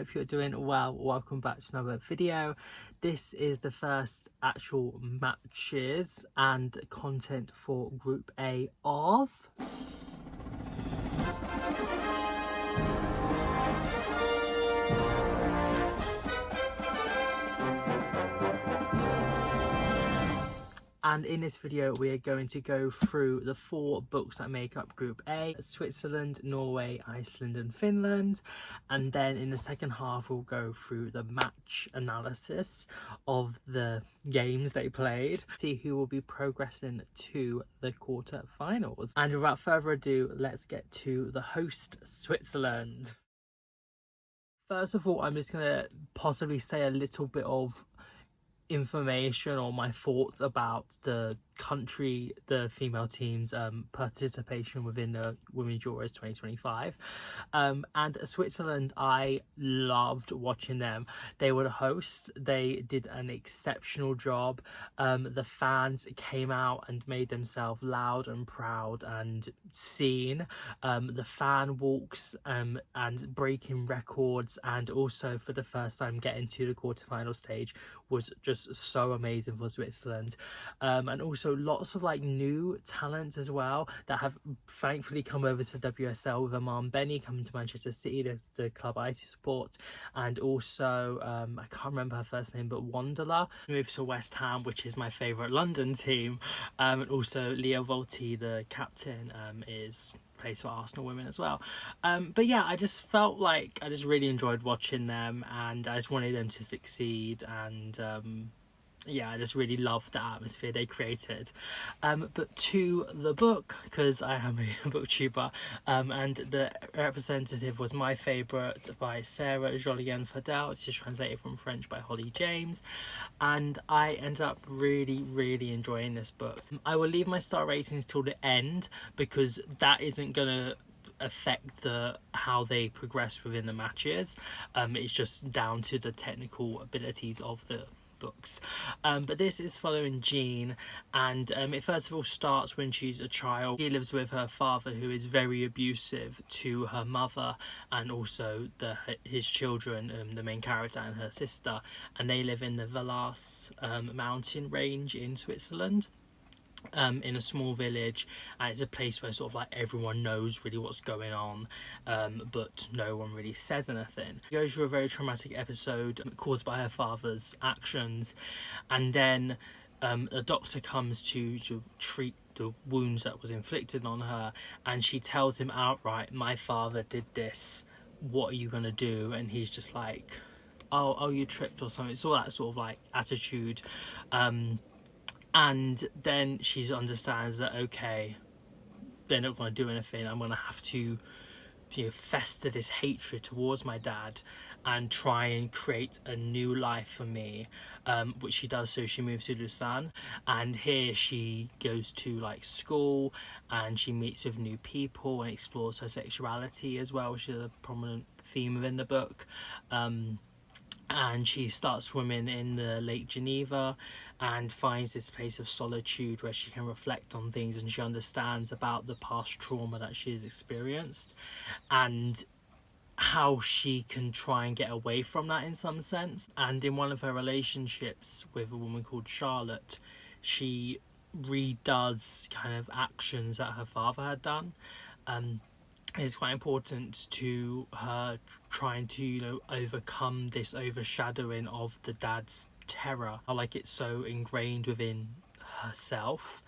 hope you're doing well. Welcome back to another video. This is the first actual matches and content for Group A of And in this video, we are going to go through the 4 books that make up Group A: Switzerland, Norway, Iceland and Finland. And then in the second half, we'll go through the match analysis of the games they played, see who will be progressing to the quarter-finals. And without further ado, let's get to the host, Switzerland. First of all, I'm just going to possibly say a little bit of information or my thoughts about the country, the female team's participation within the Women's Euros 2025. And Switzerland, I loved watching them. They were the hosts. They did an exceptional job. The fans came out and made themselves loud and proud and seen. The fan walks and breaking records, and also for the first time getting to the quarterfinal stage was just so amazing for Switzerland. And also lots of like new talent as well that have thankfully come over to WSL, with Amman Benny coming to Manchester City, the club I support, and also I can't remember her first name, but Wanderla moved to West Ham, which is my favourite London team. And also Leah Volti, the captain, plays for Arsenal women as well. But yeah, I just felt like I just really enjoyed watching them, and I just wanted them to succeed. And yeah, I just really loved the atmosphere they created. But to the book, because I am a booktuber, and the representative was my favourite by Sarah Jolien Fadel, which is translated from French by Holly James, and I ended up really enjoying this book. I will leave my star ratings till the end, because that isn't gonna affect how they progress within the matches. It's just down to the technical abilities of the books. But this is following Jean, and it first of all starts when she's a child. She lives with her father, who is very abusive to her mother and also his children, the main character and her sister, and they live in the Valais mountain range in Switzerland. In a small village, and it's a place where sort of like everyone knows really what's going on, but no one really says anything. She goes through a very traumatic episode caused by her father's actions, and then a doctor comes to treat the wounds that was inflicted on her, and she tells him outright, "My father did this, what are you gonna do?" And he's just like, oh you tripped or something. It's all that sort of like attitude. And then she understands that, okay, they're not going to do anything. I'm going to have to, fester this hatred towards my dad and try and create a new life for me, which she does. So she moves to Lausanne, and here she goes to like school, and she meets with new people and explores her sexuality as well, which is a prominent theme within the book. And she starts swimming in the Lake Geneva and finds this place of solitude where she can reflect on things, and she understands about the past trauma that she has experienced and how she can try and get away from that in some sense. And in one of her relationships with a woman called Charlotte, she redoes kind of actions that her father had done. It's quite important to her trying to overcome this overshadowing of the dad's terror. I like it so ingrained within herself.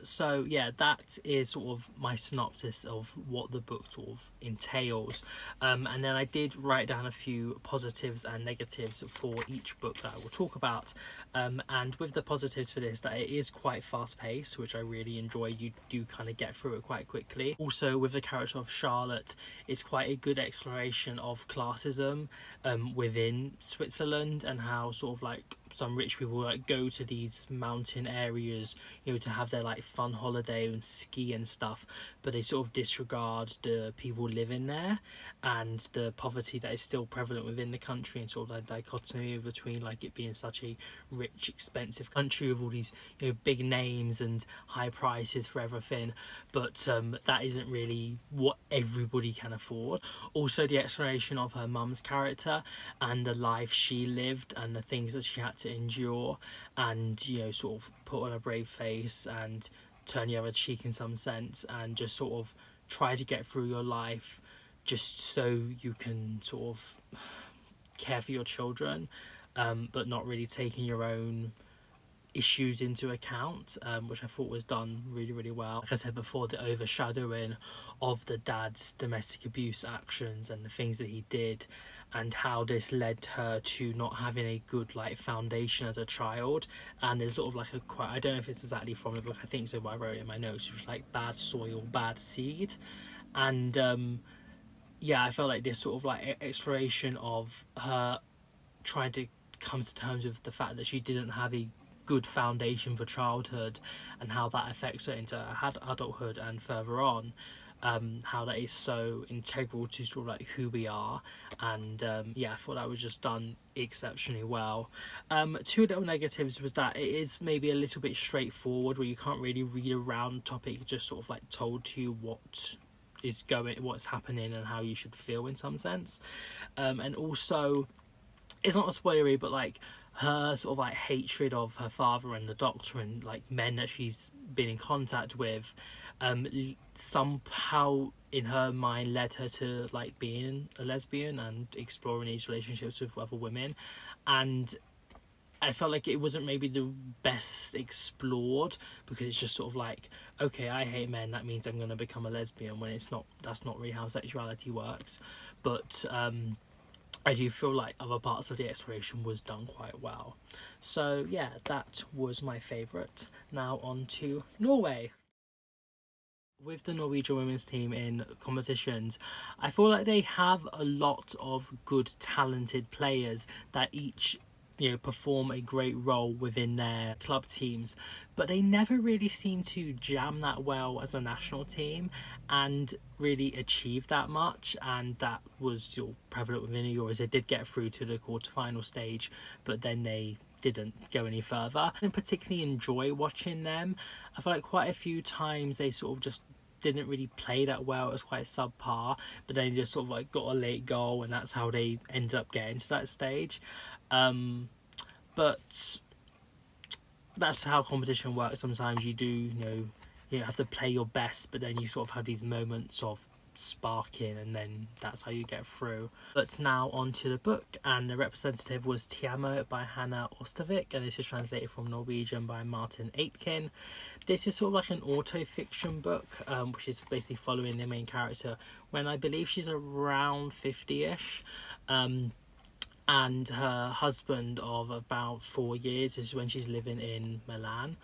So yeah, that is sort of my synopsis of what the book sort of entails. And then I did write down a few positives and negatives for each book that I will talk about. And with the positives for this, that it is quite fast paced, which I really enjoy. You do kind of get through it quite quickly. Also, with the character of Charlotte, it's quite a good exploration of classism within Switzerland, and how sort of like some rich people like go to these mountain areas, you know, to have their like fun holiday and ski and stuff, but they sort of disregard the people living there and the poverty that is still prevalent within the country, and sort of like dichotomy between like it being such a rich, expensive country with all these, you know, big names and high prices for everything, but that isn't really what everybody can afford. Also, the exploration of her mum's character and the life she lived and the things that she had to endure, and, you know, sort of put on a brave face and turn the other cheek in some sense, and just sort of try to get through your life just so you can sort of care for your children, but not really taking your own issues into account, which I thought was done really, really well. Like I said before, the overshadowing of the dad's domestic abuse actions and the things that he did, and how this led her to not having a good like foundation as a child. And there's sort of like a quite, I don't know if it's exactly from the book, I think so, but I wrote it in my notes, it was like bad soil, bad seed. And yeah, I felt like this sort of like exploration of her trying to come to terms with the fact that she didn't have a good foundation for childhood, and how that affects her into adulthood and further on, how that is so integral to sort of like who we are. And yeah, I thought that was just done exceptionally well. Two little negatives was that it is maybe a little bit straightforward, where you can't really read around the topic, just sort of like told to you what's happening and how you should feel in some sense. And also, it's not a spoilery, but like her sort of like hatred of her father and the doctor and like men that she's been in contact with, somehow in her mind led her to like being a lesbian and exploring these relationships with other women. And I felt like it wasn't maybe the best explored, because it's just sort of like, okay, I hate men, that means I'm going to become a lesbian, when it's not, that's not really how sexuality works. But I do feel like other parts of the exploration was done quite well. So yeah, that was my favourite. Now on to Norway. With the Norwegian women's team in competitions, I feel like they have a lot of good, talented players that each, you know, perform a great role within their club teams, but they never really seem to jam that well as a national team and really achieve that much. And that was still prevalent within the Euros. They did get through to the quarterfinal stage, but then they didn't go any further. I didn't particularly enjoy watching them. I feel like quite a few times they sort of just didn't really play that well. It was quite subpar, but then just sort of like got a late goal, and that's how they ended up getting to that stage. But that's how competition works. Sometimes you do, you have to play your best, but then you sort of have these moments of sparking, and then that's how you get through. But now on to the book, and the representative was Tiamo by Hannah Ostavik, and this is translated from Norwegian by Martin Aitken. This is sort of like an auto-fiction book, which is basically following the main character when I believe she's around 50-ish. And her husband of about 4 years is when she's living in Milan.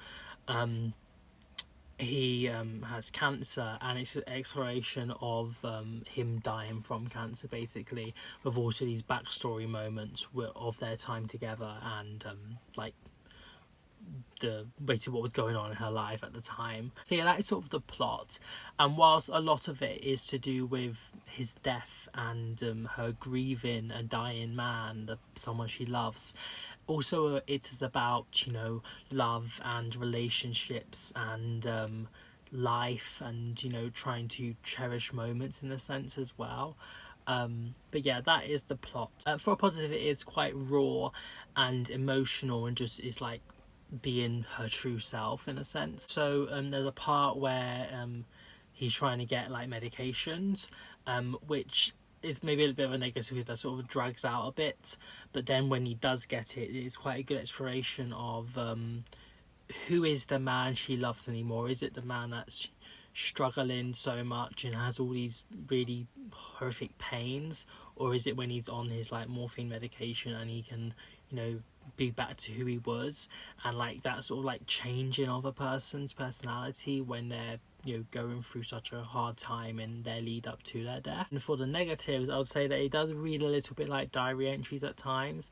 He has cancer, and it's an exploration of him dying from cancer, basically, with also these backstory moments of their time together, and like basically what was going on in her life at the time. So yeah, that is sort of the plot, and whilst a lot of it is to do with his death and her grieving a dying man, someone she loves, also it is about, love and relationships and life, and trying to cherish moments in a sense as well. But yeah, that is the plot. For a positive, it is quite raw and emotional, and just is like being her true self in a sense. So there's a part where he's trying to get like medications, which is maybe a little bit of a negative, that sort of drags out a bit, but then when he does get it, it's quite a good exploration of who is the man she loves anymore. Is it the man that's struggling so much and has all these really horrific pains, or is it when he's on his like morphine medication and he can be back to who he was? And like that sort of like changing of a person's personality when they're going through such a hard time in their lead up to their death. And for the negatives, I would say that it does read a little bit like diary entries at times,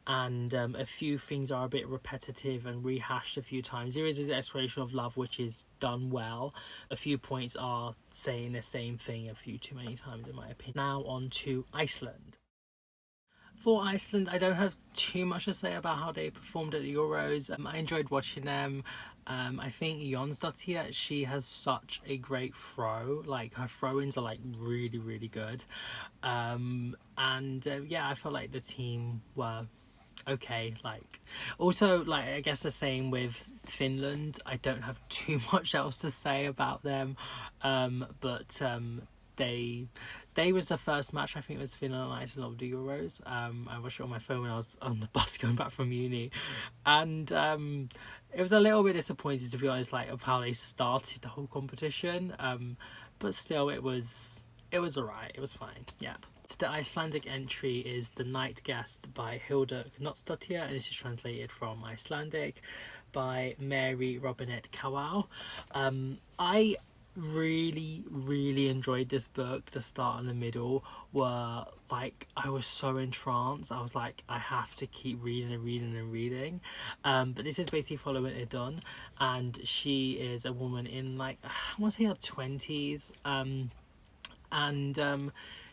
and a few things are a bit repetitive and rehashed a few times. There is this exploration of love which is done well. A few points are saying the same thing a few too many times in my opinion. Now on to Iceland. For Iceland, I don't have too much to say about how they performed at the Euros. I enjoyed watching them. I think Jónsdóttir, she has such a great throw. Like, her throw-ins are like really, really good. Yeah, I felt like the team were okay. Like, also, like, I guess the same with Finland. I don't have too much else to say about them, they was the first match. I think it was Finland and Iceland of the Euros. I watched it on my phone when I was on the bus going back from uni, and it was a little bit disappointing, to be honest, like of how they started the whole competition. But still, it was alright. It was fine. Yeah. So the Icelandic entry is The Night Guest by Hilda Knottsdottir, and this is translated from Icelandic by Mary Robinette Kawau. I really enjoyed this book. The start and the middle were like, I was so entranced. I was like, I have to keep reading and reading. But this is basically following Idun, and she is a woman in, like, I want to say her 20s,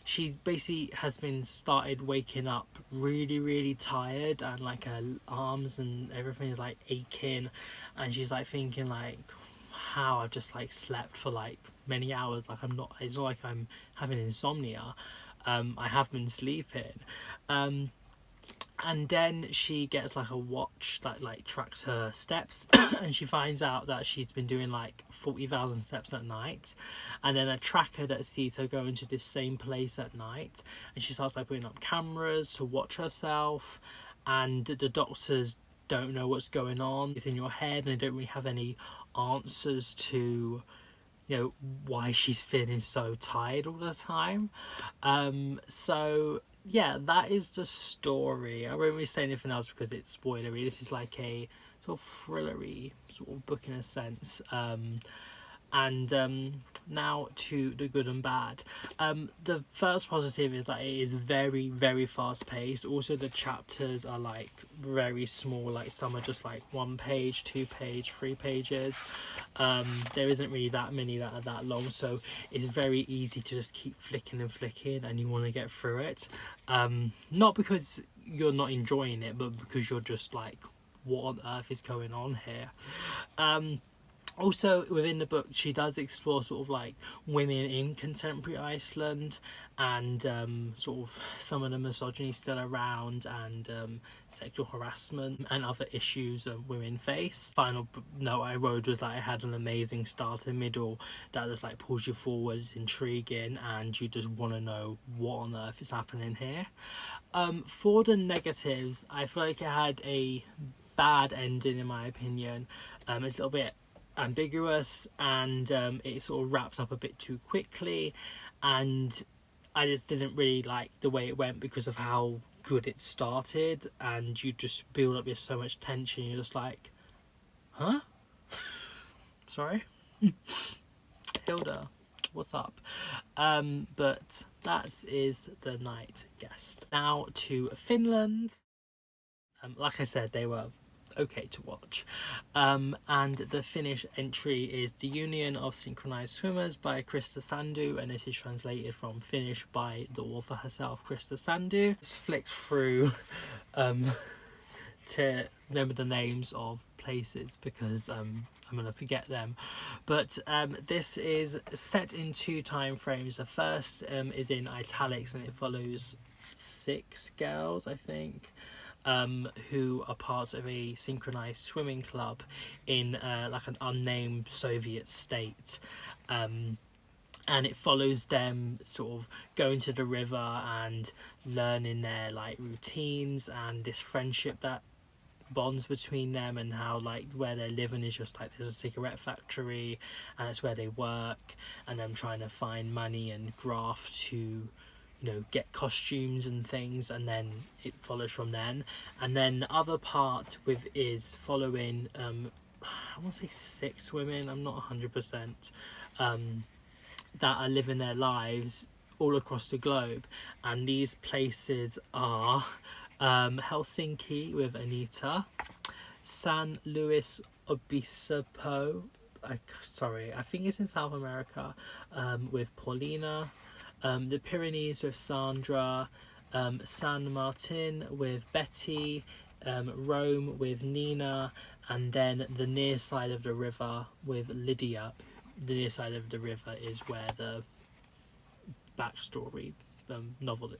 she basically has been started waking up really tired, and like her arms and everything is like aching, and she's like thinking like, how I've just like slept for like many hours, like it's not like I'm having insomnia, I have been sleeping. And then she gets like a watch that like tracks her steps and she finds out that she's been doing like 40,000 steps at night, and then a tracker that sees her go into this same place at night, and she starts like putting up cameras to watch herself, and the doctors don't know what's going on. It's in your head, and they don't really have any answers to why she's feeling so tired all the time. So yeah, that is the story. I won't really say anything else because it's spoilery. This is like a sort of thrillery sort of book in a sense. Now to the good and bad. The first positive is that it is very fast paced. Also, the chapters are like very small, like some are just like 1 page, 2 page, 3 pages. There isn't really that many that are that long, so it's very easy to just keep flicking and you want to get through it. Not because you're not enjoying it, but because you're just like, what on earth is going on here? Also, within the book, she does explore sort of like women in contemporary Iceland, and sort of some of the misogyny still around, and sexual harassment and other issues women face. Final note I wrote was that I had an amazing start and middle that just like pulls you forward, is intriguing, and you just want to know what on earth is happening here. For the negatives, I feel like it had a bad ending in my opinion. It's a little bit ambiguous, and it sort of wraps up a bit too quickly, and I just didn't really like the way it went because of how good it started, and you just build up with so much tension. You're just like, huh? Sorry? Hilda, what's up? But that is The Night Guest. Now to Finland. Like I said, they were okay to watch, and the Finnish entry is The Union of Synchronized Swimmers by Krista Sandu, and this is translated from Finnish by the author herself, Krista Sandu. Just flicked through to remember the names of places because I'm gonna forget them, but this is set in 2 time frames. The first is in italics, and it follows 6 girls, I think, who are part of a synchronized swimming club in like an unnamed Soviet state, and it follows them sort of going to the river and learning their like routines and this friendship that bonds between them, and how like where they're living is just like there's a cigarette factory and that's where they work, and them trying to find money and graft to get costumes and things, and then it follows from then. And then the other part with is following I want to say 6 women, I'm not 100%, that are living their lives all across the globe, and these places are Helsinki with Anita, San Luis Obispo, I think it's in South America, with Paulina, the Pyrenees with Sandra, San Martin with Betty, Rome with Nina, and then the near side of the river with Lydia. The near side of the river is where the backstory novel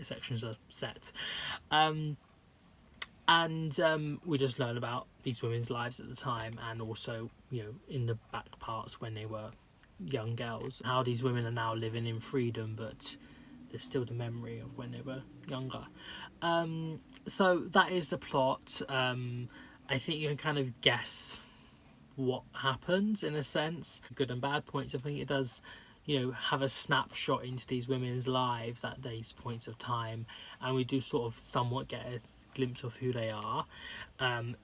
sections are set. And we just learn about these women's lives at the time, and also, you know, in the back parts when they were young girls, how these women are now living in freedom, but there's still the memory of when they were younger. So that is the plot. I think you can kind of guess what happens in a sense, good and bad points. I think it does, you know, have a snapshot into these women's lives at these points of time, and we do sort of somewhat get a glimpse of who they are.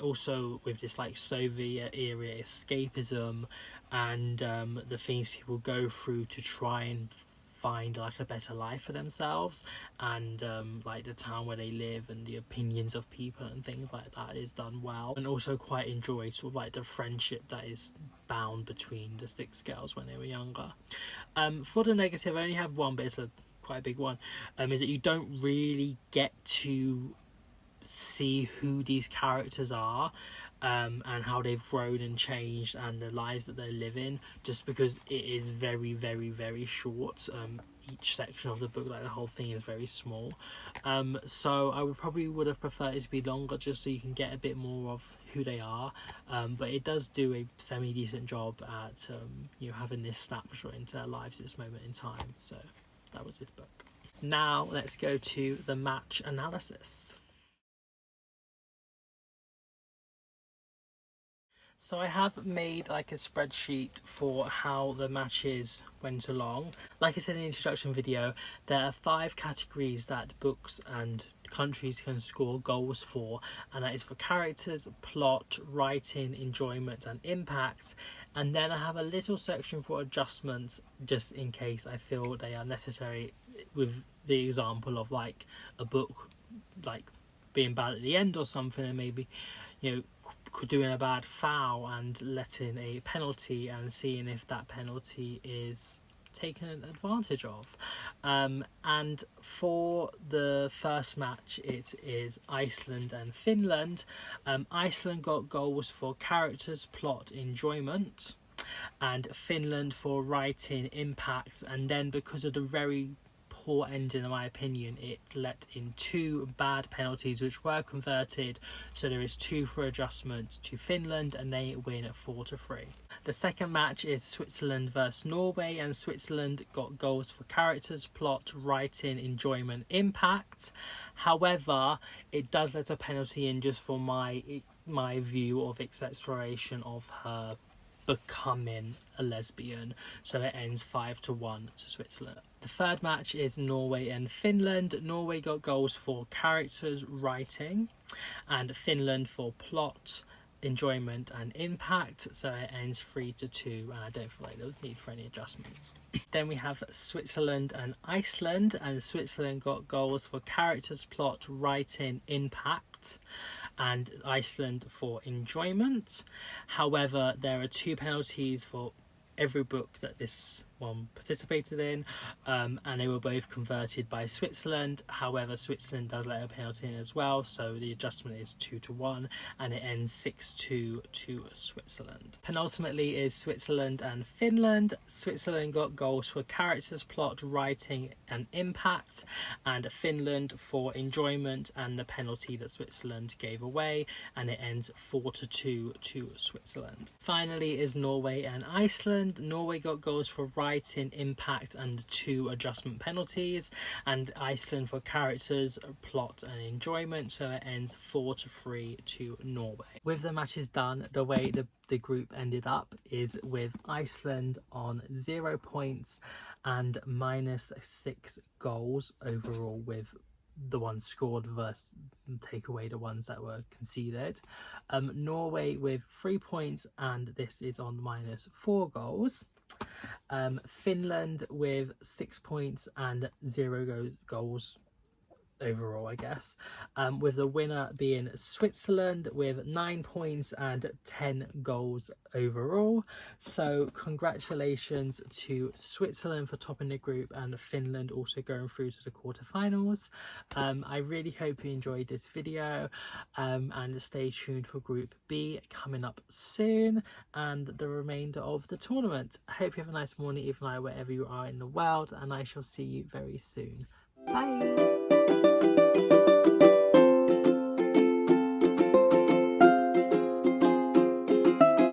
Also with this like Soviet era escapism, and the things people go through to try and find like a better life for themselves, and like the town where they live and the opinions of people and things like that is done well. And also quite enjoy sort of like the friendship that is bound between the 6 girls when they were younger. For the negative, I only have one, but it's a quite a big one, is that you don't really get to see who these characters are, and how they've grown and changed and the lives that they live in, just because it is very, very, very short. Each section of the book, like the whole thing, is very small. So I would have preferred it to be longer, just so you can get a bit more of who they are. But it does do a semi-decent job at you know, having this snapshot into their lives at this moment in time. So that was this book. Now let's go to the match analysis. So I have made like a spreadsheet for how the matches went along. Like I said in the introduction video, there are 5 categories that books and countries can score goals for, and that is for characters, plot, writing, enjoyment and impact. And then I have a little section for adjustments, just in case I feel they are necessary, with the example of like a book like being bad at the end or something, and maybe, you know, doing a bad foul and letting a penalty and seeing if that penalty is taken advantage of. And for the first match, it is Iceland and Finland. Iceland got goals for characters, plot, enjoyment, and Finland for writing, impact. And then because of the very poor ending, in my opinion, it let in 2 bad penalties which were converted, so there is 2 for adjustment to Finland, and they win 4-3. The second match is Switzerland versus Norway, and Switzerland got goals for characters, plot, writing, enjoyment, impact. However, it does let a penalty in just for my view of its exploration of her becoming a lesbian, so it ends 5-1 to Switzerland. The third match is Norway and Finland. Norway got goals for characters, writing, and Finland for plot, enjoyment and impact, so it ends 3-2, and I don't feel like there was need for any adjustments. Then we have Switzerland and Iceland, and Switzerland got goals for characters, plot, writing, impact, and Iceland for enjoyment. However, there are 2 penalties for every book that this one participated in, and they were both converted by Switzerland. However, Switzerland does let a penalty in as well, so the adjustment is 2-1, and it ends 6-2 to Switzerland. Penultimately is Switzerland and Finland. Switzerland got goals for characters, plot, writing and impact, and Finland for enjoyment and the penalty that Switzerland gave away, and it ends 4-2 to Switzerland. Finally is Norway and Iceland. Norway got goals for writing, impact and 2 adjustment penalties, and Iceland for characters, plot and enjoyment, so it ends 4-3 to Norway. With the matches done, the way the group ended up is with Iceland on 0 points and -6 goals overall, with the ones scored versus take away the ones that were conceded. Norway with 3 points, and this is on -4 goals. Finland with 6 points and 0 goals overall, I guess, with the winner being Switzerland with 9 points and 10 goals overall. So congratulations to Switzerland for topping the group and Finland also going through to the quarterfinals. I really hope you enjoyed this video, and stay tuned for Group B coming up soon and the remainder of the tournament. I hope you have a nice morning, evening, night, wherever you are in the world, and I shall see you very soon. Bye!